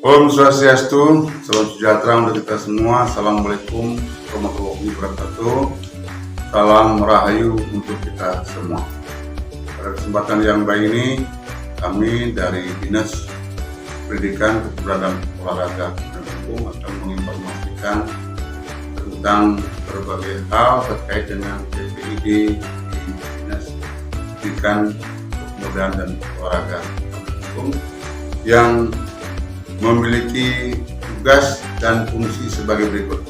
Om Swastiastu, salam sejahtera untuk kita semua. Assalamualaikum warahmatullahi wabarakatuh. Salam rahayu untuk kita semua. Pada kesempatan yang baik ini, kami dari Dinas Pendidikan, Kebudayaan, Olahraga dan Hukum akan menginformasikan tentang berbagai hal terkait dengan PPID di Dinas Pendidikan, Kebudayaan dan Olahraga dan Hukum yang memiliki tugas dan fungsi sebagai berikut.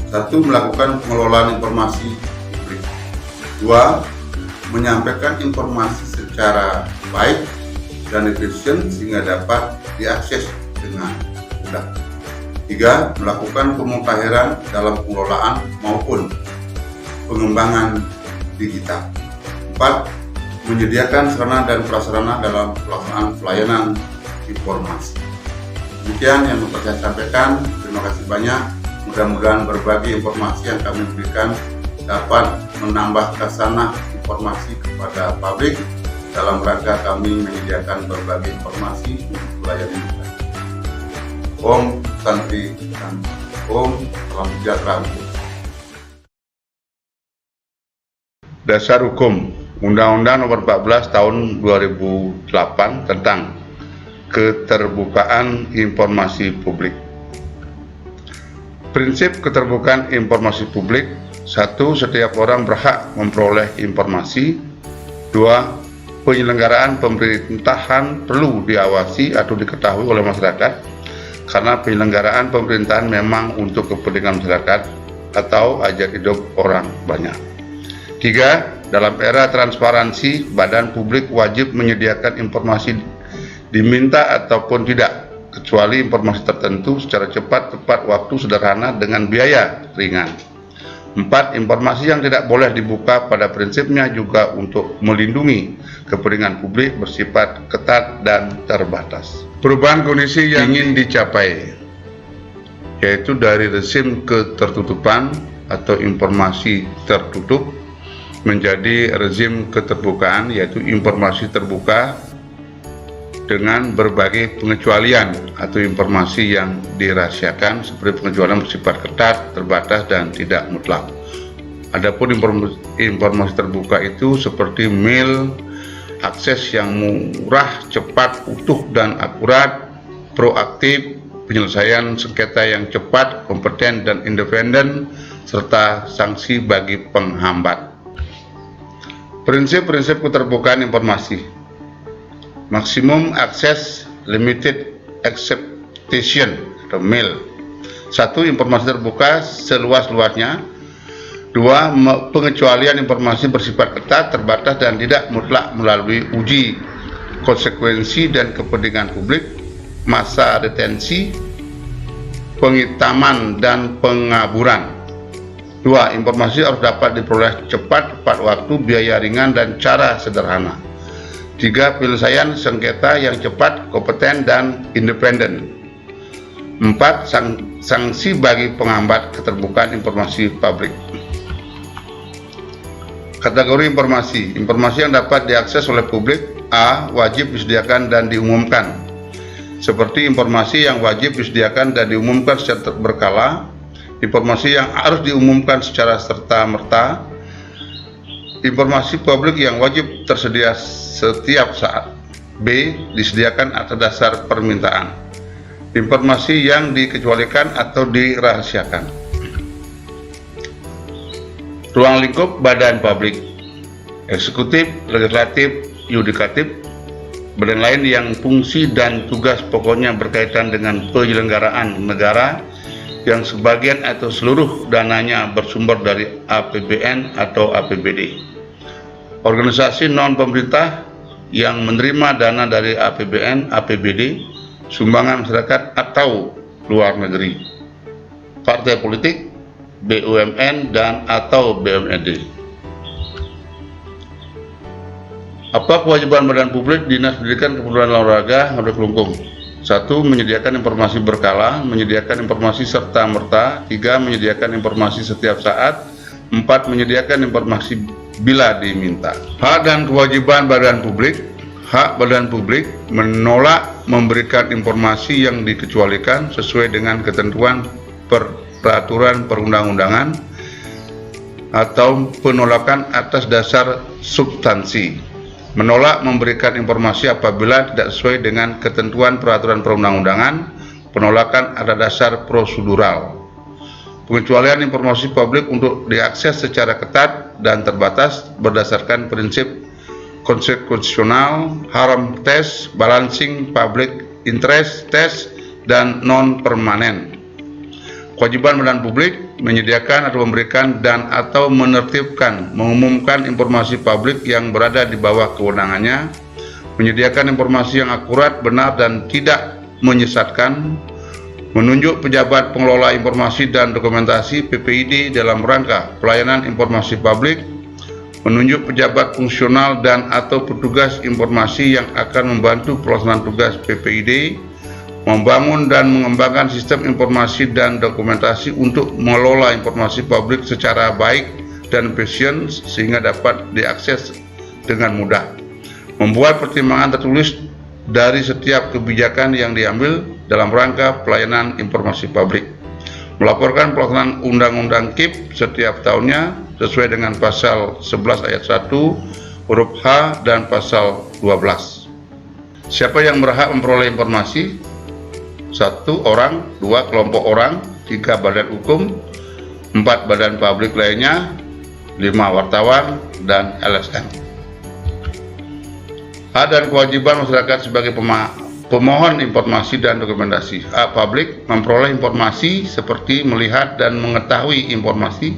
1. Melakukan pengelolaan informasi publik. 2. Menyampaikan informasi secara baik dan efisien sehingga dapat diakses dengan mudah. 3. Melakukan pemutahiran dalam pengelolaan maupun pengembangan digital. 4. Menyediakan sarana dan prasarana dalam pelaksanaan pelayanan informasi. Demikian yang dapat saya sampaikan. Terima kasih banyak. Mudah-mudahan berbagi informasi yang kami berikan dapat menambah khasanah informasi kepada publik dalam rangka kami menyediakan berbagai informasi untuk melayani masyarakat. Om Santi Santi. Om Salam Sejahtera. Dasar Hukum Undang-Undang Nomor 14 Tahun 2008 tentang Keterbukaan Informasi Publik. Prinsip keterbukaan informasi publik: 1. Setiap orang berhak memperoleh informasi. 2. Penyelenggaraan pemerintahan perlu diawasi atau diketahui oleh masyarakat karena penyelenggaraan pemerintahan memang untuk kepentingan masyarakat atau hajat hidup orang banyak. 3. Dalam era transparansi, badan publik wajib menyediakan informasi diminta ataupun tidak, kecuali informasi tertentu secara cepat, tepat waktu, sederhana, dengan biaya ringan. 4. Informasi yang tidak boleh dibuka pada prinsipnya juga untuk melindungi kepentingan publik bersifat ketat dan terbatas. Perubahan kondisi yang ingin dicapai, yaitu dari rezim ketertutupan atau informasi tertutup menjadi rezim keterbukaan, yaitu informasi terbuka dengan berbagai pengecualian atau informasi yang dirahasiakan, seperti pengecualian bersifat ketat, terbatas, dan tidak mutlak. Adapun informasi terbuka itu seperti mail, akses yang murah, cepat, utuh, dan akurat, proaktif, penyelesaian sengketa yang cepat, kompeten, dan independen, serta sanksi bagi penghambat. Prinsip-prinsip keterbukaan informasi: maksimum akses, limited acceptation atau mail. 1. Informasi terbuka seluas-luasnya. 2. Pengecualian informasi bersifat ketat, terbatas, dan tidak mutlak melalui uji konsekuensi dan kepentingan publik, masa detensi, penghitaman, dan pengaburan. 2. Informasi harus dapat diperoleh cepat, tepat waktu, biaya ringan, dan cara sederhana. 3. Penyelesaian sengketa yang cepat, kompeten, dan independen. 4. Sanksi bagi penghambat keterbukaan informasi publik. Kategori informasi. Informasi yang dapat diakses oleh publik. A. Wajib disediakan dan diumumkan, seperti informasi yang wajib disediakan dan diumumkan secara berkala, informasi yang harus diumumkan secara serta-merta, informasi publik yang wajib tersedia setiap saat. B. Disediakan atas dasar permintaan. Informasi yang dikecualikan atau dirahasiakan. Ruang lingkup badan publik: eksekutif, legislatif, yudikatif, badan lain yang fungsi dan tugas pokoknya berkaitan dengan penyelenggaraan negara yang sebagian atau seluruh dananya bersumber dari APBN atau APBD. Organisasi non-pemerintah yang menerima dana dari APBN, APBD, sumbangan masyarakat atau luar negeri. Partai politik, BUMN, dan atau BUMD. Apa kewajiban badan publik Dinas Pendidikan, Kebudayaan, Olahraga, Ngabeyi Kelungkung? 1. Menyediakan informasi berkala, menyediakan informasi serta-merta. 3. Menyediakan informasi setiap saat. 4. Menyediakan informasi bila diminta. Hak dan kewajiban badan publik. hak badan publik menolak memberikan informasi yang dikecualikan sesuai dengan ketentuan peraturan perundang-undangan atau penolakan atas dasar substansi. Menolak memberikan informasi apabila tidak sesuai dengan ketentuan peraturan perundang-undangan. Penolakan ada dasar prosedural. Pengecualian informasi publik untuk diakses secara ketat dan terbatas berdasarkan prinsip konstitusional, harm test, balancing public interest test, dan non-permanen. Kewajiban badan publik menyediakan atau memberikan dan atau menertibkan, mengumumkan informasi publik yang berada di bawah kewenangannya, menyediakan informasi yang akurat, benar, dan tidak menyesatkan, menunjuk pejabat pengelola informasi dan dokumentasi PPID dalam rangka pelayanan informasi publik, menunjuk pejabat fungsional dan atau petugas informasi yang akan membantu pelaksanaan tugas PPID, membangun dan mengembangkan sistem informasi dan dokumentasi untuk mengelola informasi publik secara baik dan efisien sehingga dapat diakses dengan mudah, membuat pertimbangan tertulis dari setiap kebijakan yang diambil dalam rangka pelayanan informasi publik, melaporkan pelaksanaan Undang-Undang KIP setiap tahunnya sesuai dengan pasal 11 ayat 1 huruf H dan pasal 12. Siapa yang berhak memperoleh informasi? 1 orang, 2 kelompok orang, 3 badan hukum, 4 badan publik lainnya, 5 wartawan, dan LSM. Hak dan kewajiban masyarakat sebagai pemohon informasi dan dokumentasi. A. Publik memperoleh informasi seperti melihat dan mengetahui informasi,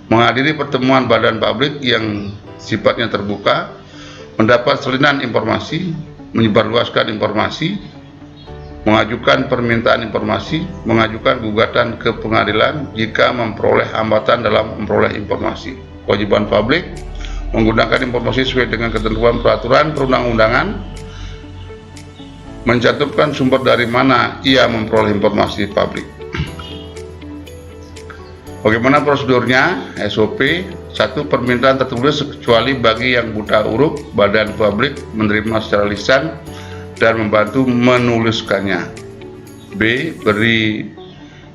menghadiri pertemuan badan publik yang sifatnya terbuka, mendapat salinan informasi, menyebarluaskan informasi, mengajukan permintaan informasi, mengajukan gugatan ke pengadilan jika memperoleh hambatan dalam memperoleh informasi. Kewajiban publik menggunakan informasi sesuai dengan ketentuan peraturan perundang-undangan, mencantumkan sumber dari mana ia memperoleh informasi publik. Bagaimana prosedurnya? SOP 1. Permintaan tertulis kecuali bagi yang buta huruf, badan publik menerima secara lisan dan membantu menuliskannya. B. Beri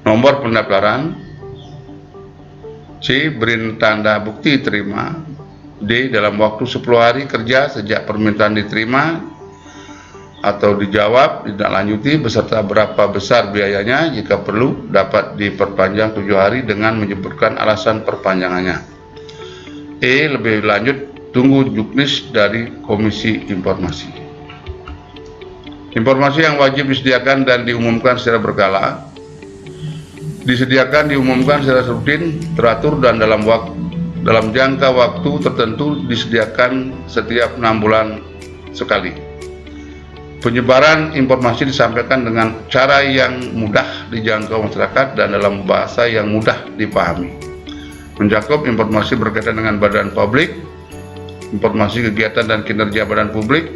nomor pendaftaran. C. Beri tanda bukti terima. D. Dalam waktu 10 hari kerja sejak permintaan diterima atau dijawab, ditindaklanjuti beserta berapa besar biayanya, jika perlu dapat diperpanjang 7 hari dengan menyebutkan alasan perpanjangannya. E. Lebih lanjut, tunggu juknis dari Komisi Informasi. Informasi yang wajib disediakan dan diumumkan secara berkala. Disediakan, diumumkan secara rutin, teratur, dan dalam jangka waktu tertentu, disediakan setiap 6 bulan sekali. Penyebaran informasi disampaikan dengan cara yang mudah dijangkau masyarakat dan dalam bahasa yang mudah dipahami. Mencakup informasi berkaitan dengan badan publik, informasi kegiatan dan kinerja badan publik,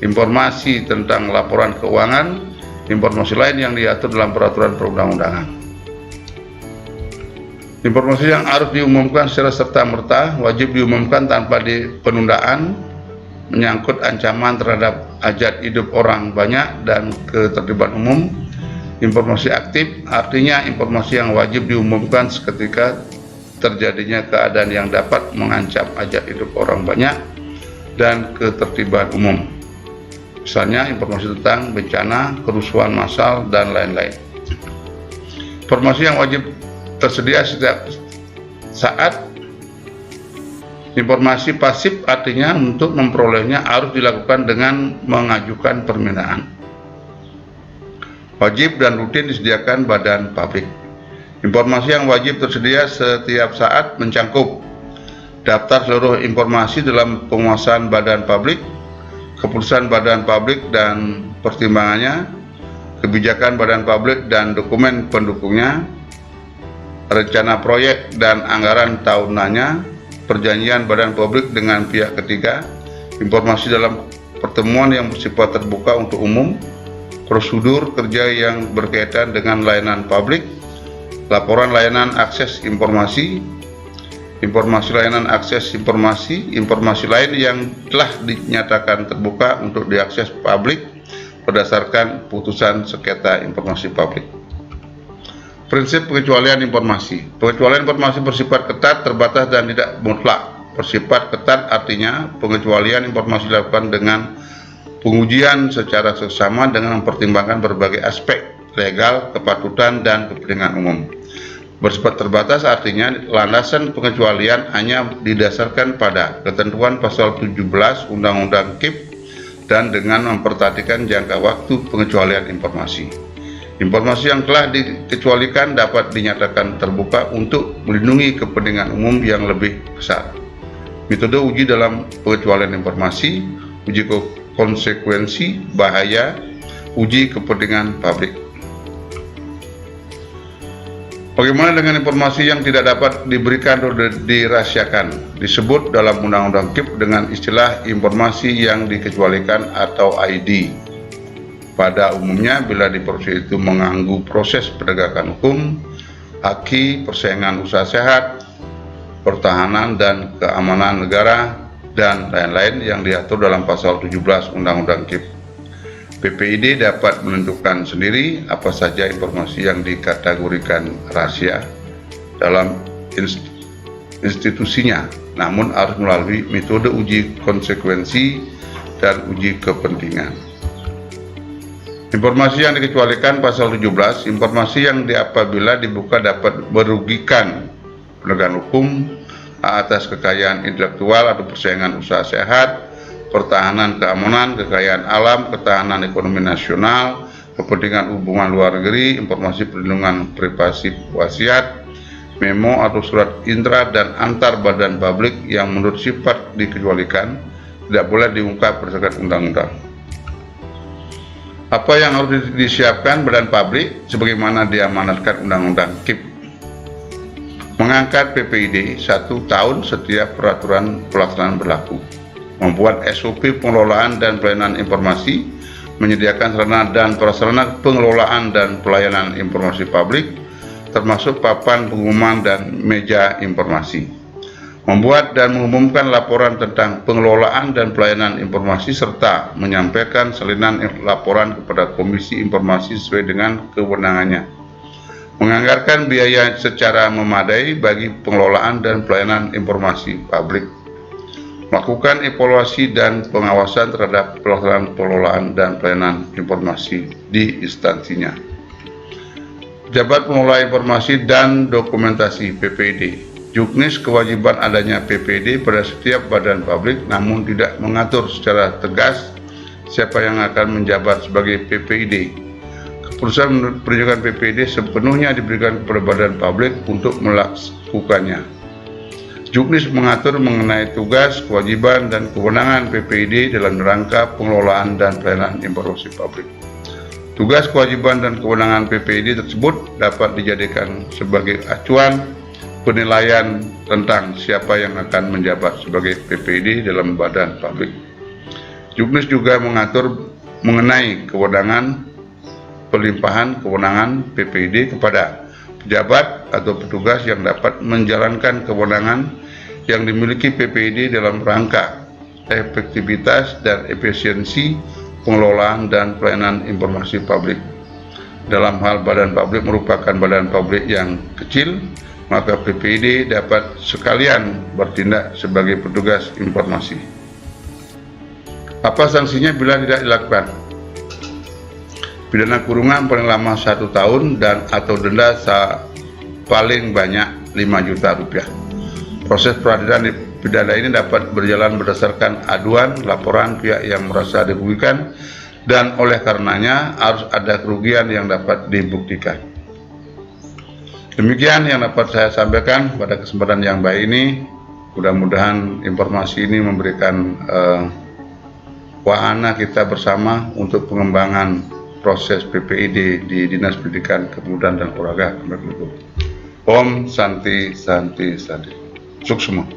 informasi tentang laporan keuangan, informasi lain yang diatur dalam peraturan perundang-undangan. Informasi yang harus diumumkan secara serta-merta, wajib diumumkan tanpa penundaan, menyangkut ancaman terhadap hajat hidup orang banyak dan ketertiban umum. Informasi aktif artinya informasi yang wajib diumumkan seketika terjadinya keadaan yang dapat mengancam hajat hidup orang banyak dan ketertiban umum. Misalnya informasi tentang bencana, kerusuhan massal, dan lain-lain. Informasi yang wajib tersedia setiap saat. Informasi pasif artinya untuk memperolehnya harus dilakukan dengan mengajukan permintaan. Wajib dan rutin disediakan badan publik. Informasi yang wajib tersedia setiap saat mencangkup daftar seluruh informasi dalam penguasaan badan publik, keputusan badan publik dan pertimbangannya, kebijakan badan publik dan dokumen pendukungnya, rencana proyek dan anggaran tahunannya, perjanjian badan publik dengan pihak ketiga, informasi dalam pertemuan yang bersifat terbuka untuk umum, prosedur kerja yang berkaitan dengan layanan publik, laporan layanan akses informasi, informasi layanan akses informasi lain yang telah dinyatakan terbuka untuk diakses publik berdasarkan putusan sengketa informasi publik. Prinsip pengecualian informasi. Pengecualian informasi bersifat ketat, terbatas, dan tidak mutlak. Bersifat ketat artinya pengecualian informasi dilakukan dengan pengujian secara seksama dengan mempertimbangkan berbagai aspek legal, kepatutan, dan kepentingan umum. Bersifat terbatas artinya landasan pengecualian hanya didasarkan pada ketentuan pasal 17 Undang-Undang KIP dan dengan memperhatikan jangka waktu pengecualian informasi. Informasi yang telah dikecualikan dapat dinyatakan terbuka untuk melindungi kepentingan umum yang lebih besar. Metode uji dalam pengecualian informasi, uji konsekuensi, bahaya, uji kepentingan publik. Bagaimana dengan informasi yang tidak dapat diberikan atau dirahasiakan? Disebut dalam Undang-Undang KIP dengan istilah informasi yang dikecualikan atau ID. Pada umumnya, bila diproses itu mengganggu proses penegakan hukum, haki, persaingan usaha sehat, pertahanan dan keamanan negara, dan lain-lain yang diatur dalam pasal 17 Undang-Undang KIP. PPID dapat menentukan sendiri apa saja informasi yang dikategorikan rahasia dalam institusinya, namun harus melalui metode uji konsekuensi dan uji kepentingan. Informasi yang dikecualikan pasal 17, informasi yang apabila dibuka dapat merugikan penegakan hukum, atas kekayaan intelektual atau persaingan usaha sehat, pertahanan keamanan, kekayaan alam, ketahanan ekonomi nasional, kepentingan hubungan luar negeri, informasi perlindungan privasi wasiat, memo atau surat intra dan antar badan publik yang menurut sifat dikecualikan tidak boleh diungkap berdasarkan undang-undang. Apa yang harus disiapkan badan publik sebagaimana diamanatkan Undang-Undang KIP? Mengangkat PPID 1 tahun setiap peraturan pelaksanaan berlaku. Membuat SOP pengelolaan dan pelayanan informasi, menyediakan sarana dan prasarana pengelolaan dan pelayanan informasi publik, termasuk papan pengumuman dan meja informasi. Membuat dan mengumumkan laporan tentang pengelolaan dan pelayanan informasi serta menyampaikan salinan laporan kepada Komisi Informasi sesuai dengan kewenangannya. Menganggarkan biaya secara memadai bagi pengelolaan dan pelayanan informasi publik. Melakukan evaluasi dan pengawasan terhadap pelaksanaan pengelolaan dan pelayanan informasi di instansinya. Pejabat pengelola informasi dan dokumentasi PPID. Juknis kewajiban adanya PPID pada setiap badan publik, namun tidak mengatur secara tegas siapa yang akan menjabat sebagai PPID. Keputusan penunjukan PPID sepenuhnya diberikan kepada badan publik untuk melakukannya. Juknis mengatur mengenai tugas, kewajiban, dan kewenangan PPID dalam rangka pengelolaan dan pelayanan informasi publik. Tugas, kewajiban, dan kewenangan PPID tersebut dapat dijadikan sebagai acuan penilaian tentang siapa yang akan menjabat sebagai PPID dalam badan publik. Juknis juga mengatur mengenai kewenangan pelimpahan kewenangan PPID kepada pejabat atau petugas yang dapat menjalankan kewenangan yang dimiliki PPID dalam rangka efektivitas dan efisiensi pengelolaan dan pelayanan informasi publik. Dalam hal badan publik merupakan badan publik yang kecil, maka PPID dapat sekalian bertindak sebagai petugas informasi. Apa sanksinya bila tidak dilakukan? Pidana kurungan paling lama 1 tahun dan atau denda paling banyak 5 juta rupiah. Proses peradilan pidana ini dapat berjalan berdasarkan aduan laporan pihak yang merasa dirugikan dan oleh karenanya harus ada kerugian yang dapat dibuktikan. Demikian yang dapat saya sampaikan pada kesempatan yang baik ini. Mudah-mudahan informasi ini memberikan wahana kita bersama untuk pengembangan proses PPID di Dinas Pendidikan, Kepemudaan dan Olahraga. Om Santi Santi Santi. Sukses semua.